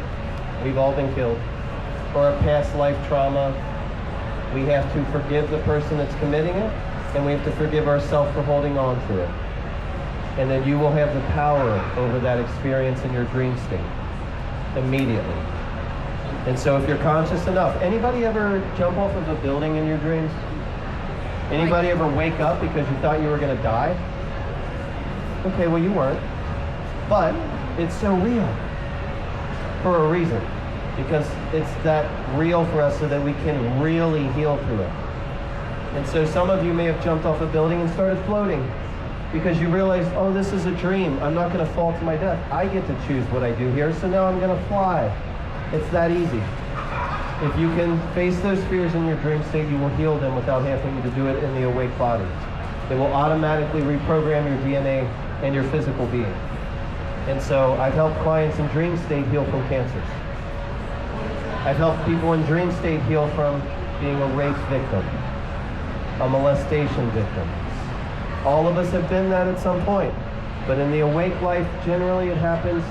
we've all been killed, or a past life trauma, we have to forgive the person that's committing it, and we have to forgive ourselves for holding on to it. And then you will have the power over that experience in your dream state immediately. And so if you're conscious enough, anybody ever jump off of a building in your dreams? Anybody ever wake up because you thought you were going to die? Okay, well, you weren't. But it's so real for a reason, because it's that real for us so that we can really heal through it. And so some of you may have jumped off a building and started floating because you realized, oh, this is a dream. I'm not going to fall to my death. I get to choose what I do here, so now I'm going to fly. It's that easy. If you can face those fears in your dream state, you will heal them without having to do it in the awake body. It will automatically reprogram your DNA and your physical being. And so I've helped clients in dream state heal from cancers. I've helped people in dream state heal from being a rape victim, a molestation victim. All of us have been that at some point. But in the awake life, generally it happens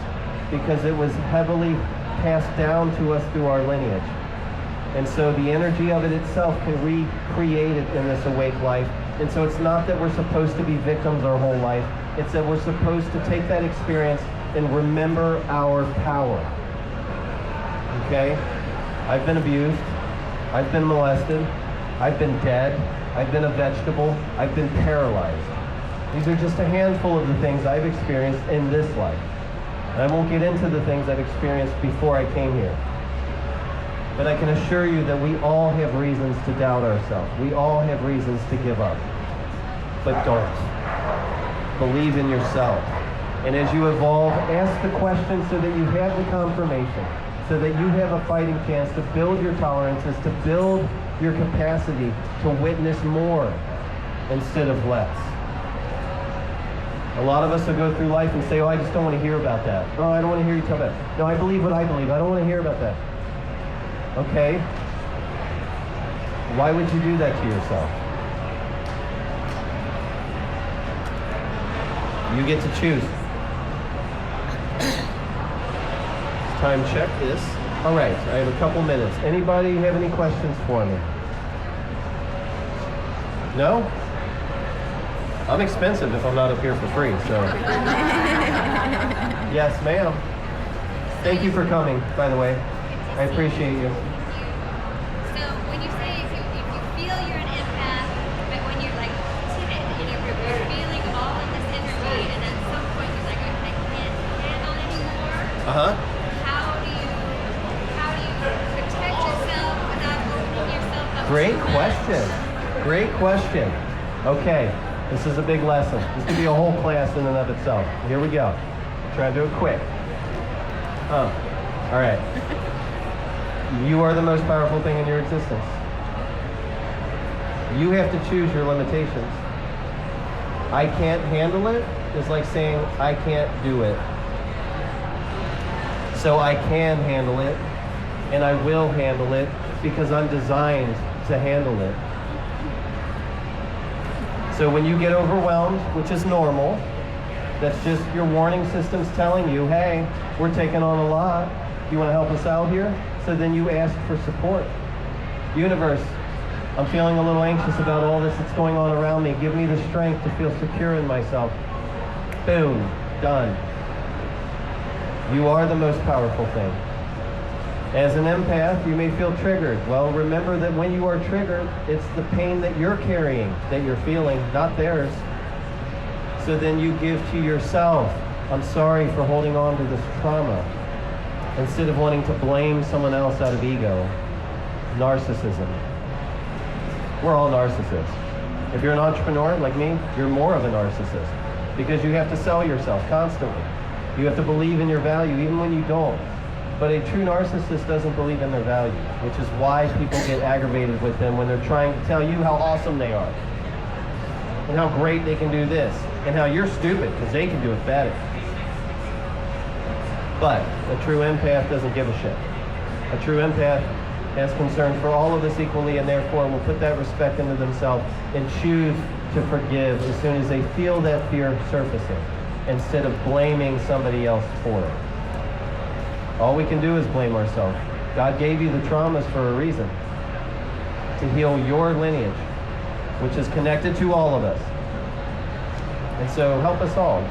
because it was heavily passed down to us through our lineage. And so the energy of it itself can recreate it in this awake life. And so it's not that we're supposed to be victims our whole life. It's that we're supposed to take that experience and remember our power. Okay? I've been abused. I've been molested. I've been dead. I've been a vegetable. I've been paralyzed. These are just a handful of the things I've experienced in this life. And I won't get into the things I've experienced before I came here. But I can assure you that we all have reasons to doubt ourselves. We all have reasons to give up. But don't. Believe in yourself. And as you evolve, ask the questions so that you have the confirmation, so that you have a fighting chance to build your tolerances, to build your capacity to witness more instead of less. A lot of us will go through life and say, oh, I just don't want to hear about that. Oh, I don't want to hear you talk about it. No, I believe what I believe. I don't want to hear about that. Okay? Why would you do that to yourself? You get to choose. Time check this. All right, I have a couple minutes. Anybody have any questions for me? No? I'm expensive if I'm not up here for free, so. Yes, ma'am. Thank you for coming, by the way. I appreciate you. So when you say if you feel you're an empath, but when you're like timid and you're feeling all of this energy, and at some point you're like, I can't handle anymore. How do you protect yourself without opening yourself up? Great question. Great question. Okay, this is a big lesson. This could be a whole class in and of itself. Here we go. Try to do it quick. All right. You are the most powerful thing in your existence. You have to choose your limitations. I can't handle it is like saying I can't do it. So I can handle it, and I will handle it because I'm designed to handle it. So when you get overwhelmed, which is normal, that's just your warning system's telling you, hey, we're taking on a lot. You want to help us out here? So then you ask for support. Universe, I'm feeling a little anxious about all this that's going on around me. Give me the strength to feel secure in myself. Boom, done. You are the most powerful thing. As an empath, you may feel triggered. Well, remember that when you are triggered, it's the pain that you're carrying, that you're feeling, not theirs. So then you give to yourself, I'm sorry for holding on to this trauma, instead of wanting to blame someone else out of ego. Narcissism. We're all narcissists. If you're an entrepreneur like me, you're more of a narcissist because you have to sell yourself constantly. You have to believe in your value even when you don't. But a true narcissist doesn't believe in their value, which is why people get aggravated with them when they're trying to tell you how awesome they are and how great they can do this and how you're stupid because they can do it better. But a true empath doesn't give a shit. A true empath has concern for all of us equally, and therefore will put that respect into themselves and choose to forgive as soon as they feel that fear surfacing, instead of blaming somebody else for it. All we can do is blame ourselves. God gave you the traumas for a reason, to heal your lineage, which is connected to all of us. And so help us all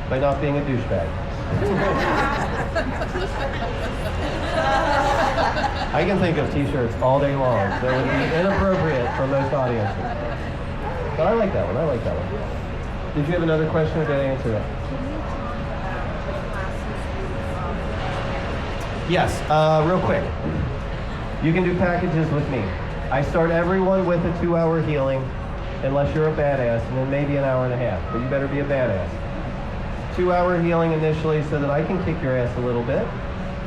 by not being a douchebag. I can think of t-shirts all day long that would be inappropriate for most audiences. But I like that one. I like that one. Did you have another question, or did I answer that? Yes, real quick. You can do packages with me. I start everyone with a 2-hour healing, unless you're a badass, and then maybe an hour and a half, but you better be a badass. 2-hour healing initially so that I can kick your ass a little bit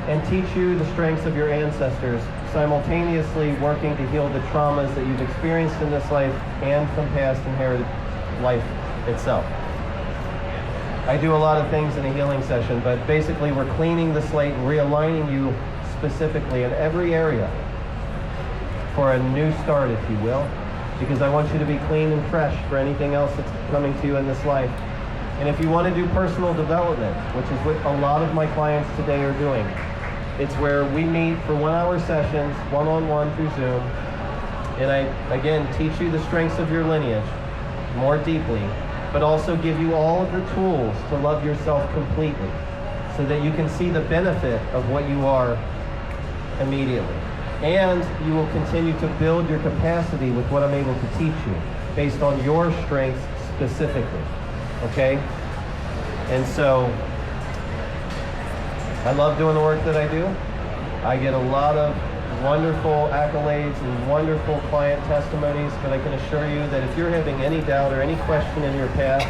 and teach you the strengths of your ancestors, simultaneously working to heal the traumas that you've experienced in this life and from past inherited life itself. I do a lot of things in a healing session, but basically we're cleaning the slate and realigning you specifically in every area for a new start, if you will, because I want you to be clean and fresh for anything else that's coming to you in this life. And if you want to do personal development, which is what a lot of my clients today are doing, it's where we meet for 1-hour sessions, one-on-one through Zoom, and I, again, teach you the strengths of your lineage more deeply, but also give you all of the tools to love yourself completely so that you can see the benefit of what you are immediately. And you will continue to build your capacity with what I'm able to teach you based on your strengths specifically, okay? And so I love doing the work that I do. I get a lot of wonderful accolades and wonderful client testimonies, but I can assure you that if you're having any doubt or any question in your path,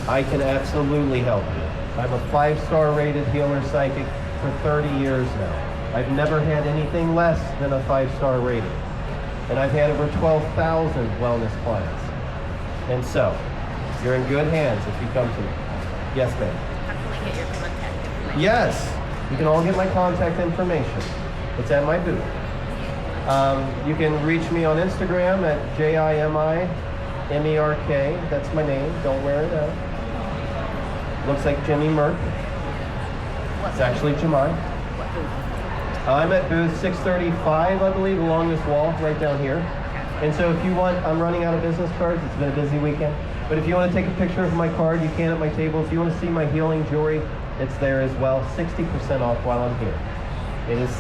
I can absolutely help you. I'm a 5-star rated healer psychic for 30 years now. I've never had anything less than a 5-star rating. And I've had over 12,000 wellness clients. And so, you're in good hands if you come to me. Yes, ma'am. How can we get your contact information? Yes, you can all get my contact information. It's at my booth. You can reach me on Instagram at JIMIMERK. That's my name. Don't wear it out. Looks like Jimmy Merck. It's actually Jemai. I'm at booth 635, I believe, along this wall right down here. And so if you want, I'm running out of business cards. It's been a busy weekend. But if you want to take a picture of my card, you can at my table. If you want to see my healing jewelry, it's there as well. 60% off while I'm here. It is,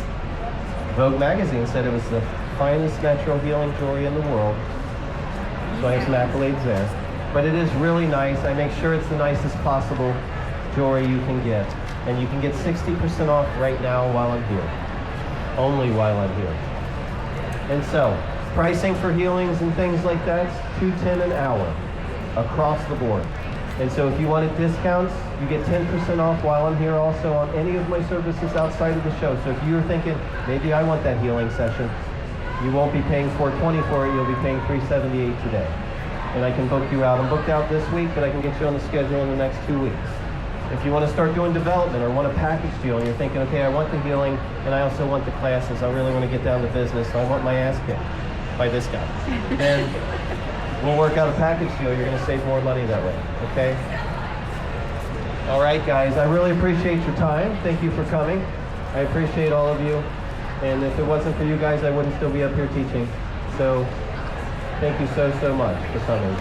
Vogue magazine said it was the finest natural healing jewelry in the world. So I have some accolades there. But it is really nice. I make sure it's the nicest possible jewelry you can get. And you can get 60% off right now while I'm here. Only while I'm here. And so, pricing for healings and things like that, $210 an hour across the board. And so if you wanted discounts, you get 10% off while I'm here also on any of my services outside of the show. So if you're thinking, maybe I want that healing session, you won't be paying $420 for it, you'll be paying $378 today. And I can book you out. I'm booked out this week, but I can get you on the schedule in the next 2 weeks. If you want to start doing development or want a package deal and you're thinking, okay, I want the healing and I also want the classes, I really want to get down to business, so I want my ass kicked by this guy, then we'll work out a package deal. You're going to save more money that way, okay? All right, guys, I really appreciate your time. Thank you for coming. I appreciate all of you. And if it wasn't for you guys, I wouldn't still be up here teaching. So thank you so, so much for coming.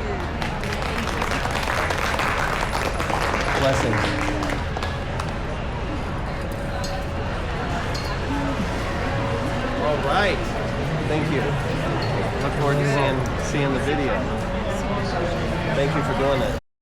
Blessings. All right. Thank you. Look forward to seeing the video. Thank you for doing that.